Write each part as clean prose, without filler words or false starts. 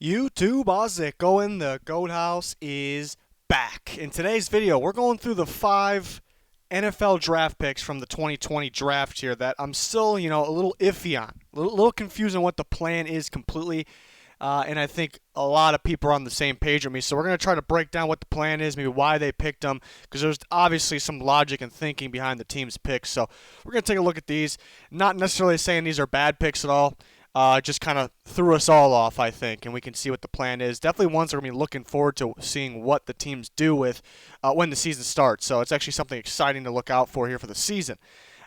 YouTube, how's it going? The Goat House is back. In today's video, we're going through the 5 NFL draft picks from the 2020 draft here that I'm still, a little iffy on. A little confused on what the plan is completely. And I think a lot of people are on the same page with me. So we're going to try to break down what the plan is, maybe why they picked them, because there's obviously some logic and thinking behind the team's picks. So we're going to take a look at these. Not necessarily saying these are bad picks at all. Just kind of threw us all off, I think, and we can see what the plan is. Definitely ones we're going to be looking forward to seeing what the teams do with when the season starts. So it's actually something exciting to look out for here for the season.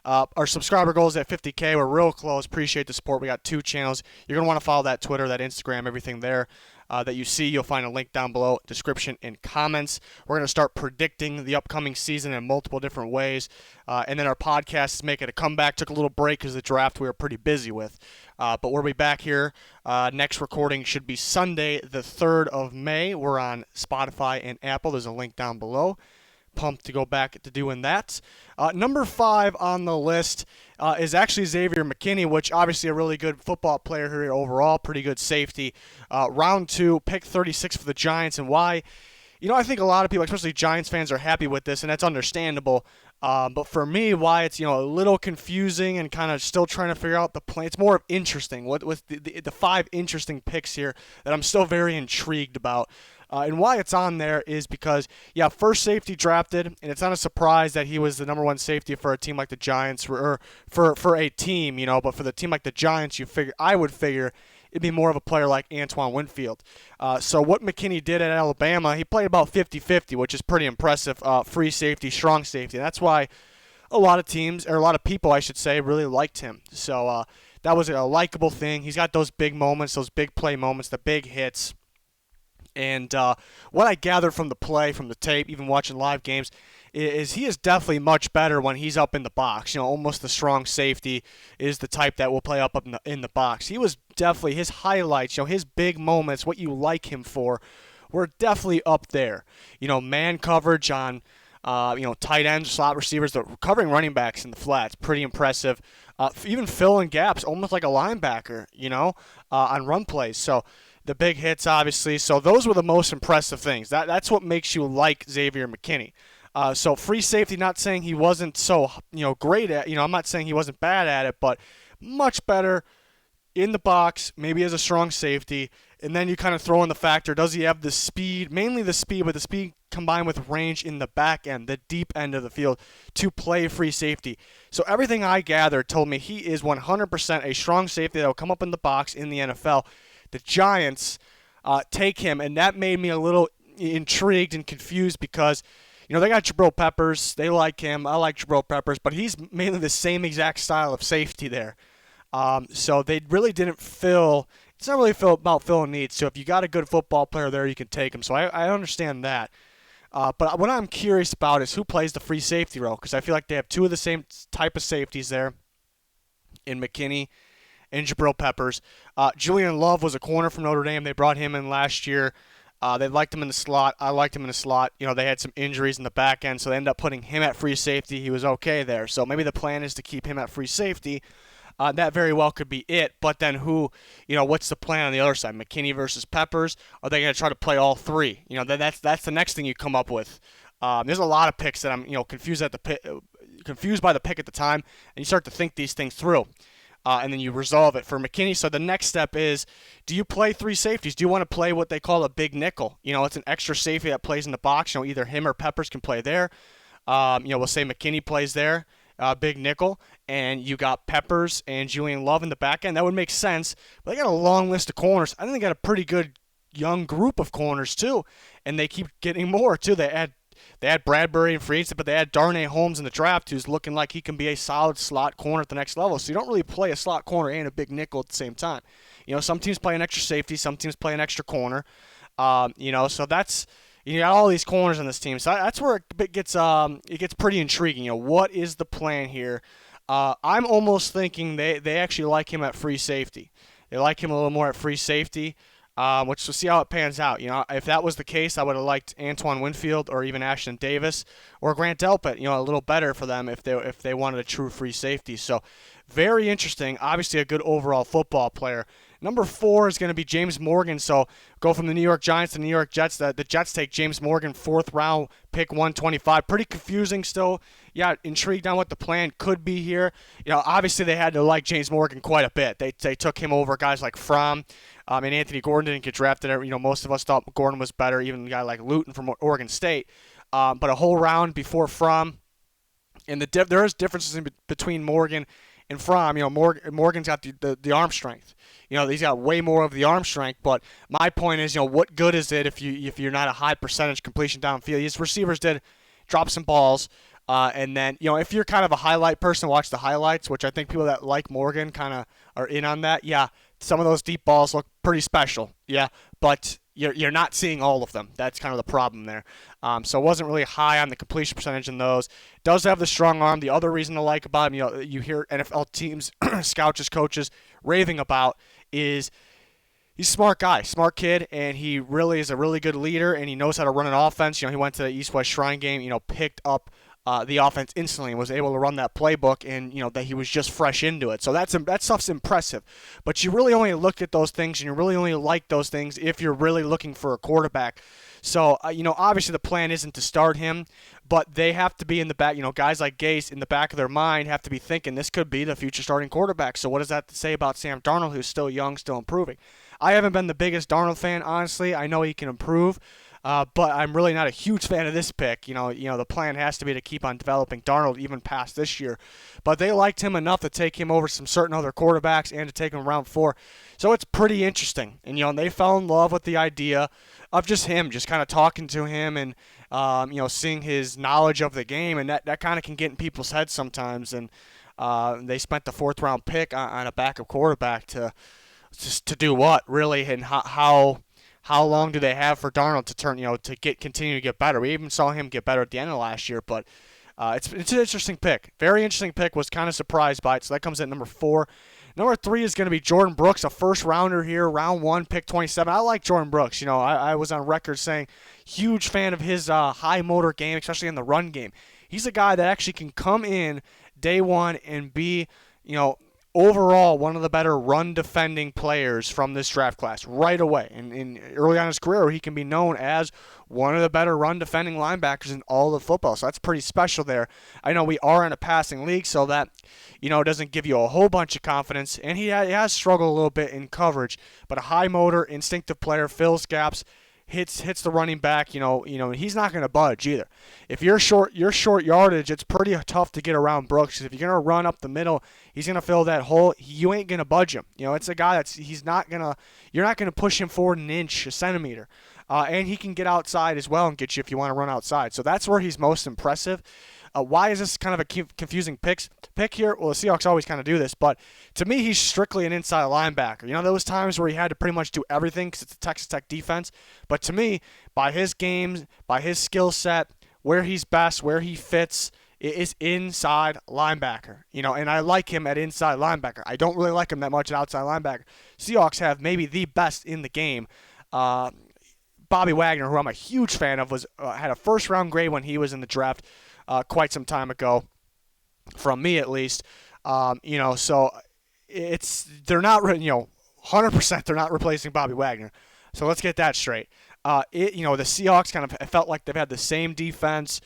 Our subscriber goal is at 50K. We're real close. Appreciate the support. We got 2 channels. You're going to want to follow that Twitter, that Instagram, everything there that you see. You'll find a link down below, description and comments. We're going to start predicting the upcoming season in multiple different ways. And then our podcast is making a comeback. Took a little break because the draft we were pretty busy with. But we'll be back here. Next recording should be Sunday, the 3rd of May. We're on Spotify and Apple. There's a link down below. Pumped to go back to doing that. Number 5 on the list is actually Xavier McKinney, which obviously a really good football player here overall, pretty good safety. Round 2, pick 36 for the Giants, and why? I think a lot of people, especially Giants fans, are happy with this, and that's understandable. But for me, why it's a little confusing and kind of still trying to figure out the plan. It's more of interesting. With the 5 interesting picks here that I'm still very intrigued about. And why it's on there is because, first safety drafted, and it's not a surprise that he was the number 1 safety for a team like the Giants, or for a team, but for the team like the Giants, I would figure it'd be more of a player like Antoine Winfield. So what McKinney did at Alabama, he played about 50-50, which is pretty impressive. Free safety, strong safety. And that's why a lot of teams, or a lot of people, I should say, really liked him. So that was a likable thing. He's got those big moments, those big play moments, the big hits. And what I gathered from the play, from the tape, even watching live games, is he is definitely much better when he's up in the box. Almost the strong safety is the type that will play up in the box. He was definitely, his highlights, his big moments, what you like him for, were definitely up there. Man coverage on, tight ends, slot receivers, the covering running backs in the flats, pretty impressive. Even filling gaps, almost like a linebacker, on run plays. So the big hits, obviously. So those were the most impressive things. That's what makes you like Xavier McKinney. So free safety, not saying he wasn't so, great at, I'm not saying he wasn't bad at it, but much better in the box, maybe as a strong safety. And then you kind of throw in the factor, does he have the speed, mainly the speed, but the speed combined with range in the back end, the deep end of the field, to play free safety. So everything I gathered told me he is 100% a strong safety that will come up in the box in the NFL. The Giants take him, and that made me a little intrigued and confused because, they got Jabril Peppers. They like him. I like Jabril Peppers, but he's mainly the same exact style of safety there. So they really didn't fill – it's not really about filling needs. So if you got a good football player there, you can take him. So I understand that. But what I'm curious about is who plays the free safety role, because I feel like they have 2 of the same type of safeties there in McKinney and Jabril Peppers. Julian Love was a corner from Notre Dame. They brought him in last year. They liked him in the slot. I liked him in the slot. They had some injuries in the back end, so they ended up putting him at free safety. He was okay there. So maybe the plan is to keep him at free safety. That very well could be it. But then what's the plan on the other side? McKinney versus Peppers? Are they going to try to play all 3? That's the next thing you come up with. There's a lot of picks that I'm confused by the pick at the time, and you start to think these things through. And then you resolve it for McKinney. So the next step is, do you play 3 safeties? Do you want to play what they call a big nickel? It's an extra safety that plays in the box. Either him or Peppers can play there. We'll say McKinney plays there, big nickel, and you got Peppers and Julian Love in the back end. That would make sense. But they got a long list of corners. I think they got a pretty good young group of corners too, and they keep getting more too. They had Bradbury and free agency, but they had Darnay Holmes in the draft, who's looking like he can be a solid slot corner at the next level. So you don't really play a slot corner and a big nickel at the same time. Some teams play an extra safety, some teams play an extra corner. So that's you got all these corners on this team. So that's where it gets pretty intriguing. What is the plan here? I'm almost thinking they actually like him at free safety. They like him a little more at free safety. Which we'll see how it pans out. If that was the case, I would have liked Antoine Winfield or even Ashton Davis or Grant Delpit, a little better for them if they wanted a true free safety. So very interesting. Obviously a good overall football player. Number 4 is going to be James Morgan. So go from the New York Giants to the New York Jets. The Jets take James Morgan, 4th round, pick 125. Pretty confusing still. Yeah, intrigued on what the plan could be here. Obviously they had to like James Morgan quite a bit. They took him over guys like Fromm, and Anthony Gordon didn't get drafted. Most of us thought Gordon was better, even a guy like Luton from Oregon State. But a whole round before Fromm. And there is differences between Morgan and Fromm. Morgan's got the arm strength. He's got way more of the arm strength. But my point is, what good is it if you're not a high percentage completion downfield? His receivers did drop some balls. And then, if you're kind of a highlight person, watch the highlights, which I think people that like Morgan kind of are in on that. Yeah, some of those deep balls look pretty special. Yeah, but you're not seeing all of them. That's kind of the problem there. So it wasn't really high on the completion percentage in those. Does have the strong arm. The other reason to like about him, you hear NFL teams, scouts, coaches raving about is he's a smart guy, smart kid, and he really is a really good leader, and he knows how to run an offense. He went to the East-West Shrine game, picked up the offense instantly and was able to run that playbook, and that he was just fresh into it. So that stuff's impressive. But you really only look at those things, and you really only like those things if you're really looking for a quarterback. So, obviously the plan isn't to start him, but they have to be in the back. Guys like Gase in the back of their mind have to be thinking this could be the future starting quarterback. So what does that say about Sam Darnold, who's still young, still improving? I haven't been the biggest Darnold fan, honestly. I know he can improve. But I'm really not a huge fan of this pick. The plan has to be to keep on developing Darnold even past this year. But they liked him enough to take him over some certain other quarterbacks and to take him round 4. So it's pretty interesting. And, they fell in love with the idea of just him, just kind of talking to him and, seeing his knowledge of the game. And that kind of can get in people's heads sometimes. And they spent the 4th round pick on a backup quarterback to do what, really, and how long do they have for Darnold to turn, continue to get better? We even saw him get better at the end of last year, but it's an interesting pick. Very interesting pick. Was kind of surprised by it, so that comes at number 4. Number 3 is going to be Jordan Brooks, a first rounder here, round 1, pick 27. I like Jordan Brooks. I was on record saying huge fan of his high motor game, especially in the run game. He's a guy that actually can come in day one and be, overall one of the better run defending players from this draft class right away. And early on in his career, he can be known as one of the better run defending linebackers in all of football. So that's pretty special there. I know we are in a passing league, so that doesn't give you a whole bunch of confidence. And he has struggled a little bit in coverage, but a high motor, instinctive player, fills gaps, hits the running back. He's not going to budge either. If you're short yardage, it's pretty tough to get around Brooks. If you're going to run up the middle, he's going to fill that hole. You ain't going to budge him. It's a guy you're not going to push him forward an inch, a centimeter. And he can get outside as well and get you if you want to run outside. So that's where he's most impressive. Why is this kind of a confusing pick here? Well, the Seahawks always kind of do this, but to me, he's strictly an inside linebacker. There was times where he had to pretty much do everything because it's a Texas Tech defense. But to me, by his games, by his skill set, where he's best, where he fits, it is inside linebacker. And I like him at inside linebacker. I don't really like him that much at outside linebacker. Seahawks have maybe the best in the game. Bobby Wagner, who I'm a huge fan of, had a first-round grade when he was in the draft quite some time ago, from me at least. So they're not 100% they're not replacing Bobby Wagner. So let's get that straight. The Seahawks kind of felt like they've had the same defense,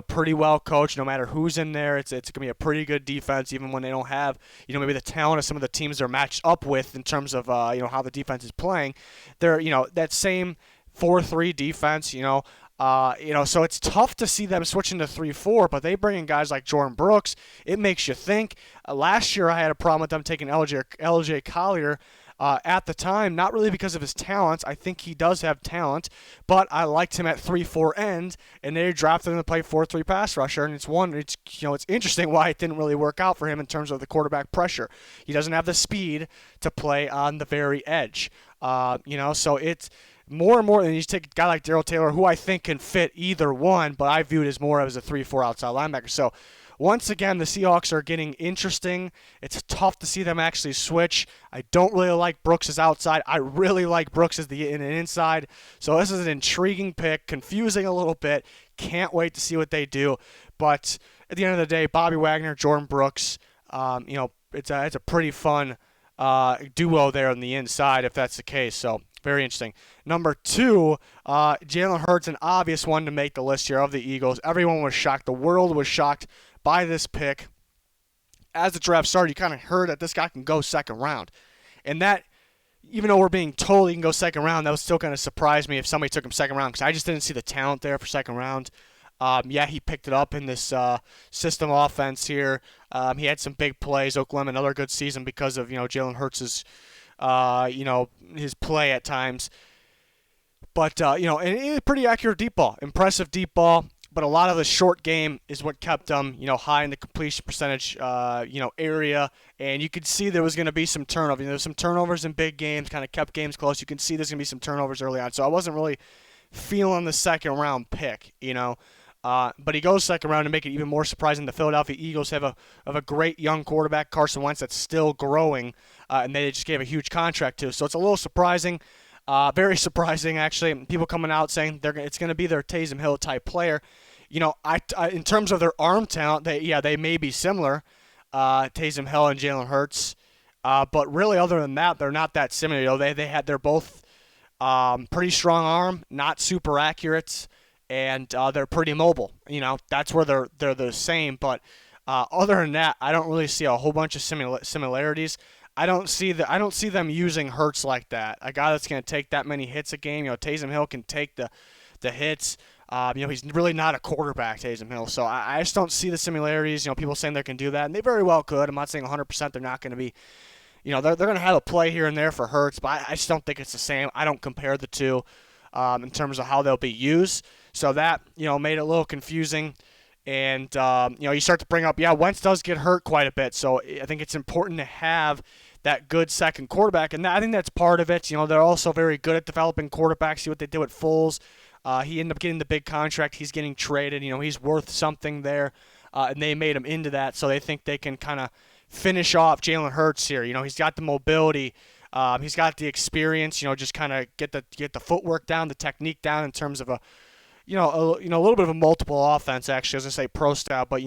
pretty well coached. No matter who's in there, it's going to be a pretty good defense, even when they don't have, maybe the talent of some of the teams they're matched up with in terms of, how the defense is playing. They're, that same 4-3 defense, so it's tough to see them switching to 3-4, but they bring in guys like Jordan Brooks. It makes you think. Last year I had a problem with them taking LJ Collier at the time, not really because of his talents. I think he does have talent, but I liked him at 3-4 end, and they drafted him to play 4-3 pass rusher, and it's interesting why it didn't really work out for him in terms of the quarterback pressure. He doesn't have the speed to play on the very edge. So it's more and more, and you take a guy like Darrell Taylor, who I think can fit either one, but I view it as more as a 3-4 outside linebacker. So once again, the Seahawks are getting interesting. It's tough to see them actually switch. I don't really like Brooks as outside. I really like Brooks as an inside. So this is an intriguing pick, confusing a little bit. Can't wait to see what they do. But at the end of the day, Bobby Wagner, Jordan Brooks, it's a pretty fun duo there on the inside if that's the case. So very interesting. Number 2, Jalen Hurts, an obvious one to make the list here of the Eagles. Everyone was shocked. The world was shocked by this pick. As the draft started, you kind of heard that this guy can go second round. And that, even though we're being told he can go second round, that would still kind of surprise me if somebody took him second round because I just didn't see the talent there for second round. Yeah, he picked it up in this system offense here. He had some big plays. Oklahoma, another good season because of Jalen Hurts' his play at times. But and a pretty accurate deep ball, impressive deep ball. But a lot of the short game is what kept them, high in the completion percentage, area. And you could see there was going to be some turnover. There was some turnovers in big games, kind of kept games close. You can see there's going to be some turnovers early on. So I wasn't really feeling the second round pick, But he goes second round to make it even more surprising. The Philadelphia Eagles have a great young quarterback, Carson Wentz, that's still growing, and they just gave a huge contract to. So it's a little surprising. Very surprising, actually. People coming out saying it's going to be their Taysom Hill type player. In terms of their arm talent, they may be similar, Taysom Hill and Jalen Hurts. But really, other than that, they're not that similar. They're both pretty strong arm, not super accurate, and they're pretty mobile. That's where they're the same. But other than that, I don't really see a whole bunch of similarities. I don't see them using Hurts like that. A guy that's going to take that many hits a game. Taysom Hill can take the hits. He's really not a quarterback, Taysom Hill. So I just don't see the similarities. People saying they can do that, and they very well could. I'm not saying 100% they're not going to be. They're going to have a play here and there for Hurts, but I just don't think it's the same. I don't compare the two in terms of how they'll be used. So that made it a little confusing. And, you start to bring up, Wentz does get hurt quite a bit. So I think it's important to have that good second quarterback. And I think that's part of it. They're also very good at developing quarterbacks. See what they did with Foles. He ended up getting the big contract. He's getting traded. He's worth something there. And they made him into that. So they think they can kind of finish off Jalen Hurts here. He's got the mobility. He's got the experience. Just kind of get the footwork down, the technique down in terms of a little bit of a multiple offense, actually, as I say, pro style. But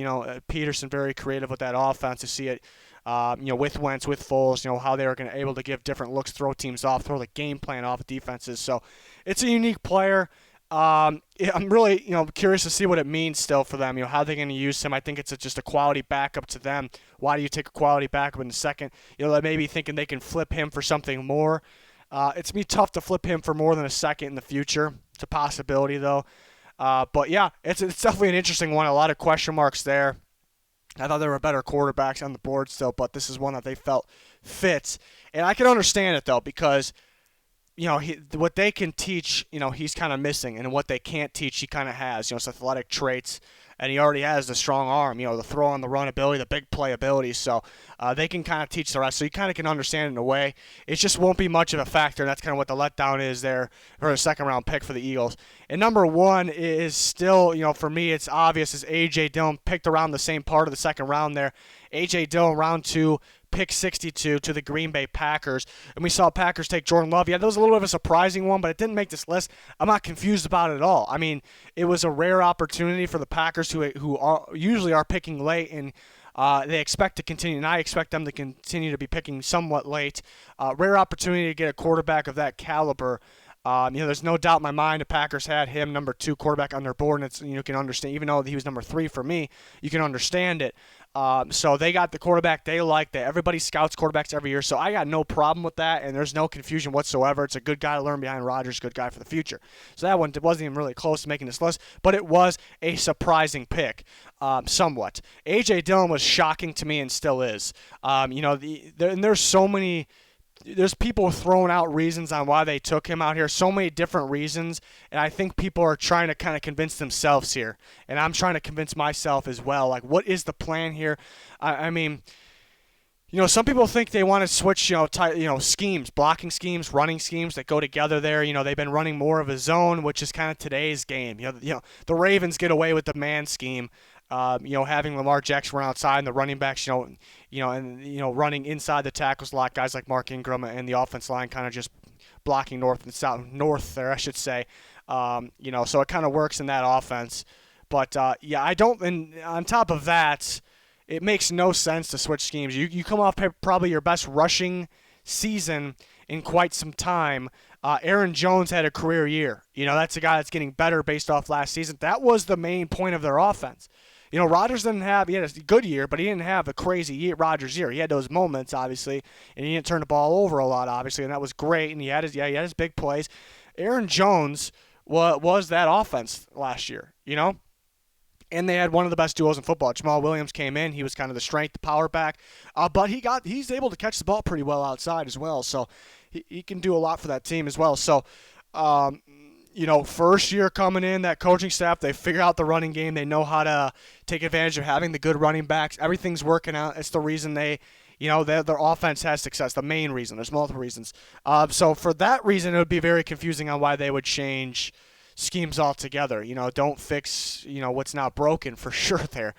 Peterson very creative with that offense to see it. With Wentz, with Foles, how they were going to able to give different looks, throw teams off, throw the game plan off of defenses. So it's a unique player. I'm really, curious to see what it means still for them. How they're going to use him. I think it's just a quality backup to them. Why do you take a quality backup in the second? They may be thinking they can flip him for something more. It's going to be tough to flip him for more than a second in the future. It's a possibility, though. But yeah, it's definitely an interesting one. A lot of question marks there. I thought there were better quarterbacks on the board still, but this is one that they felt fits. And I can understand it, though, because, what they can teach, he's kind of missing. And what they can't teach, he kind of has. It's athletic traits. And he already has the strong arm, the throw on the run ability, the big play ability. So they can kind of teach the rest. So you kind of can understand it in a way. It just won't be much of a factor. And that's kind of what the letdown is there for a second-round pick for the Eagles. And number 1 is still, for me, it's obvious, is A.J. Dillon, picked around the same part of the second round there. A.J. Dillon, round 2. Pick 62 to the Green Bay Packers. And we saw Packers take Jordan Love. Yeah, that was a little bit of a surprising one, but it didn't make this list. I'm not confused about it at all. I mean, it was a rare opportunity for the Packers who usually are picking late, and they expect to continue, and I expect them to continue to be picking somewhat late. Rare opportunity to get a quarterback of that caliber. There's no doubt in my mind the Packers had him number 2 quarterback on their board, and you can understand, even though he was number 3 for me, you can understand it. So they got the quarterback they like. Everybody scouts quarterbacks every year, so I got no problem with that, and there's no confusion whatsoever. It's a good guy to learn behind Rodgers, good guy for the future. So that one wasn't even really close to making this list, but it was a surprising pick, somewhat. A.J. Dillon was shocking to me and still is. And there's so many. There's people throwing out reasons on why they took him out here, so many different reasons, and I think people are trying to kind of convince themselves here, and I'm trying to convince myself as well. Like, what is the plan here? I mean, some people think they want to switch, schemes, blocking schemes, running schemes that go together there. They've been running more of a zone, which is kind of today's game. The Ravens get away with the man scheme. Having Lamar Jackson run outside and the running backs, running inside the tackles a lot, guys like Mark Ingram and the offense line kind of just blocking north there, I should say. So it kind of works in that offense. But, I don't, and on top of that, it makes no sense to switch schemes. You come off probably your best rushing season in quite some time. Aaron Jones had a career year. That's a guy that's getting better based off last season. That was the main point of their offense. Rodgers he had a good year, but he didn't have a crazy year, Rodgers year. He had those moments, obviously, and he didn't turn the ball over a lot, obviously, and that was great, and he had his big plays. Aaron Jones was that offense last year, And they had one of the best duos in football. Jamal Williams came in. He was kind of the strength, the power back. But he's able to catch the ball pretty well outside as well. So he can do a lot for that team as well. So, first year coming in, that coaching staff, they figure out the running game. They know how to take advantage of having the good running backs. Everything's working out. It's the reason their offense has success, the main reason. There's multiple reasons. So for that reason, it would be very confusing on why they would change schemes altogether. Don't fix, what's not broken for sure there.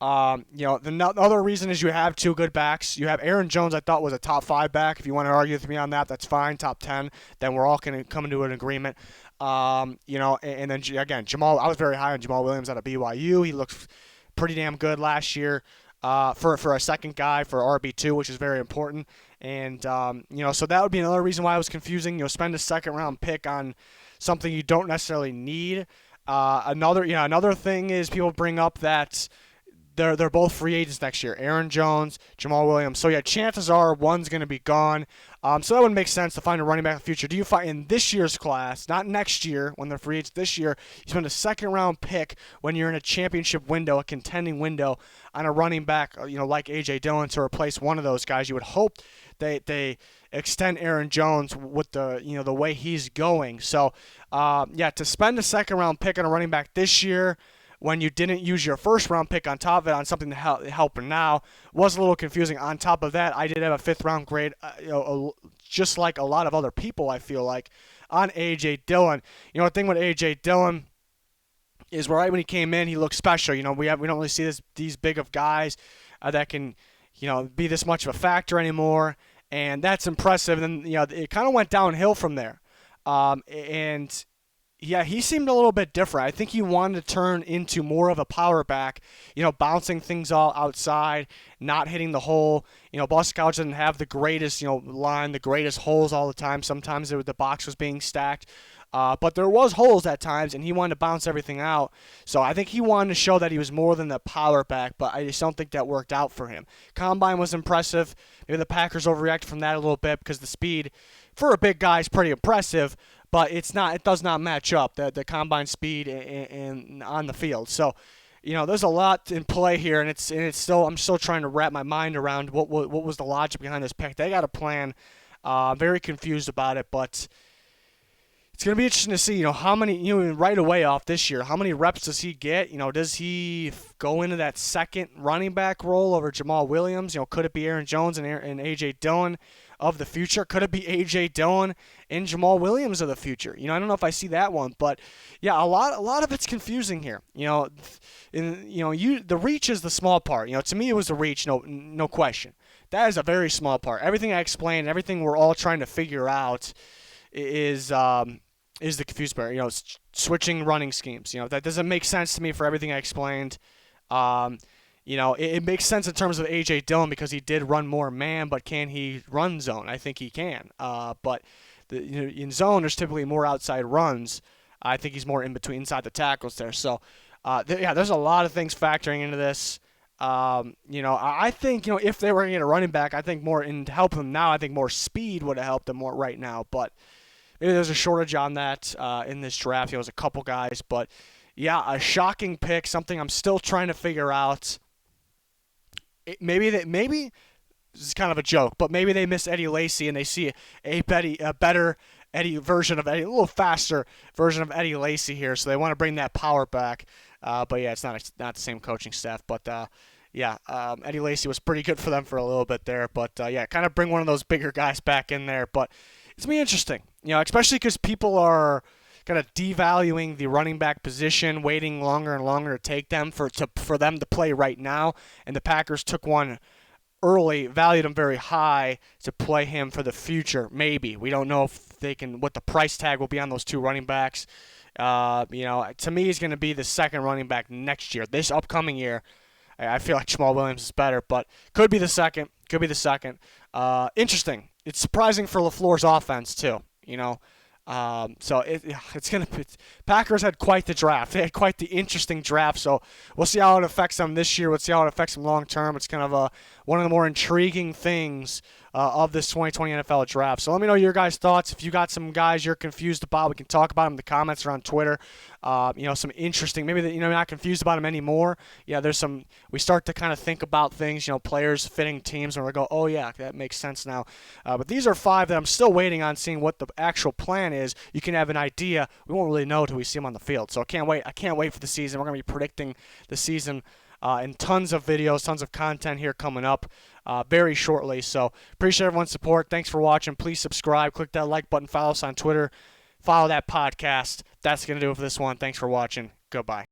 The other reason is you have two good backs. You have Aaron Jones, I thought was a top 5 back. If you want to argue with me on that, that's fine. Top 10, then we're all going to come into an agreement. And then again, Jamal, I was very high on Jamal Williams out of BYU. He looked pretty damn good last year for a second guy for RB2, which is very important. And, so that would be another reason why it was confusing. Spend a second round pick on something you don't necessarily need. Another thing is people bring up that they're both free agents next year. Aaron Jones, Jamal Williams. So chances are one's going to be gone. So that would make sense to find a running back in the future. Do you find in this year's class, not next year when they're free agents, this year, you spend a second round pick when you're in a championship window, a contending window on a running back, like A.J. Dillon to replace one of those guys. You would hope they extend Aaron Jones with the way he's going. So, to spend a second round pick on a running back this year when you didn't use your first round pick on top of it on something to help now was a little confusing. On top of that, I did have a 5th round grade, just like a lot of other people, I feel like, on A.J. Dillon. The thing with A.J. Dillon is right when he came in, he looked special. We don't really see these big of guys that can, be this much of a factor anymore, and that's impressive. And then, it kind of went downhill from there. He seemed a little bit different. I think he wanted to turn into more of a power back, bouncing things all outside, not hitting the hole. Boston College didn't have the greatest, line, the greatest holes all the time. Sometimes the box was being stacked. But there was holes at times, and he wanted to bounce everything out. So I think he wanted to show that he was more than the power back, but I just don't think that worked out for him. Combine was impressive. Maybe the Packers overreacted from that a little bit because the speed for a big guy is pretty impressive, but it does not match up, the combine speed and on the field. So, there's a lot in play here, and I'm still trying to wrap my mind around what was the logic behind this pick. They got a plan. Very confused about it, but it's going to be interesting to see, how many, right away off this year, how many reps does he get? Does he go into that second running back role over Jamal Williams? Could it be Aaron Jones and A.J. Dillon of the future? Could it be A.J. Dillon and Jamal Williams of the future? I don't know if I see that one, but yeah, a lot of it's confusing here. The reach is the small part. To me, it was the reach, no question. That is a very small part. Everything I explained, everything we're all trying to figure out is the confused part. Switching running schemes. That doesn't make sense to me for everything I explained. It makes sense in terms of A.J. Dillon because he did run more man, but can he run zone? I think he can. But in zone, there's typically more outside runs. I think he's more in between, inside the tackles there. So, there's a lot of things factoring into this. I think, if they were going to get a running back, I think more to help him now, I think more speed would have helped him more right now. But maybe there's a shortage on that in this draft. There's a couple guys. But, yeah, a shocking pick, something I'm still trying to figure out. Maybe this is kind of a joke, but maybe they miss Eddie Lacy and they see a better Eddie version of Eddie, a little faster version of Eddie Lacy here, so they want to bring that power back. But yeah, it's not the same coaching staff. But Eddie Lacy was pretty good for them for a little bit there. But kind of bring one of those bigger guys back in there. But it's gonna be interesting, especially because people are kind of devaluing the running back position, waiting longer and longer to take them for them to play right now. And the Packers took one early, valued him very high to play him for the future. Maybe we don't know if they can, what the price tag will be on those two running backs. To me, he's going to be the second running back next year. This upcoming year, I feel like Jamal Williams is better, but could be the second. Interesting. it's surprising for LaFleur's offense too. So Packers had quite the draft. They had quite the interesting draft. So we'll see how it affects them this year. We'll see how it affects them long term. It's kind of one of the more intriguing things of this 2020 NFL draft. So let me know your guys' thoughts. If you got some guys you're confused about, we can talk about them in the comments or on Twitter. Some interesting, maybe that not confused about them anymore. Yeah, there's some. We start to kind of think about things, players fitting teams, and we go, oh yeah, that makes sense now. But these are 5 that I'm still waiting on seeing what the actual plan is. You can have an idea. We won't really know until we see them on the field. So I can't wait. I can't wait for the season. We're gonna be predicting the season. And tons of videos, tons of content here coming up very shortly. So appreciate everyone's support. Thanks for watching. Please subscribe. Click that like button. Follow us on Twitter. Follow that podcast. That's going to do it for this one. Thanks for watching. Goodbye.